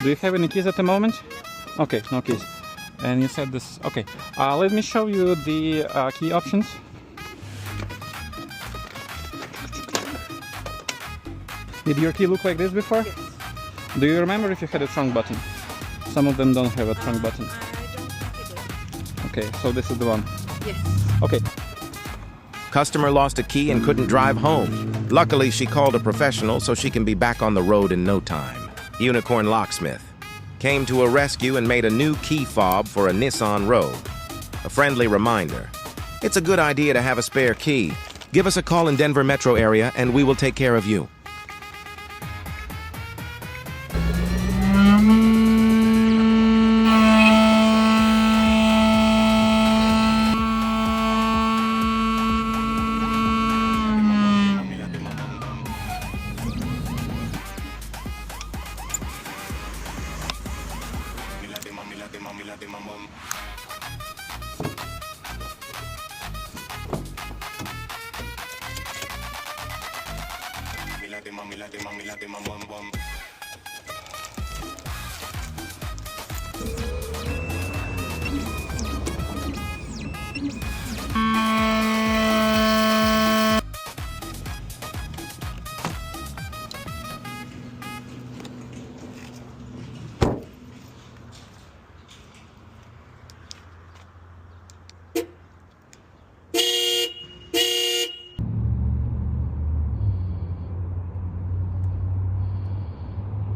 Do you have any keys at the moment? Okay, no keys. And you said this. Okay, let me show you the key options. Did your key look like this before? Yes. Do you remember if you had a trunk button? Some of them don't have a trunk button. I don't think it Okay, so this is the one. is. Yes. Okay. Customer lost a key and couldn't drive home. Luckily, she called a professional so she can be back on the road in no time. Unicorn Locksmith came to a rescue and made a new key fob for a Nissan Rogue. A friendly reminder. It's a good idea to have a spare key. Give us a call in Denver metro area and we will take care of you. Mami, la de mamá, bum.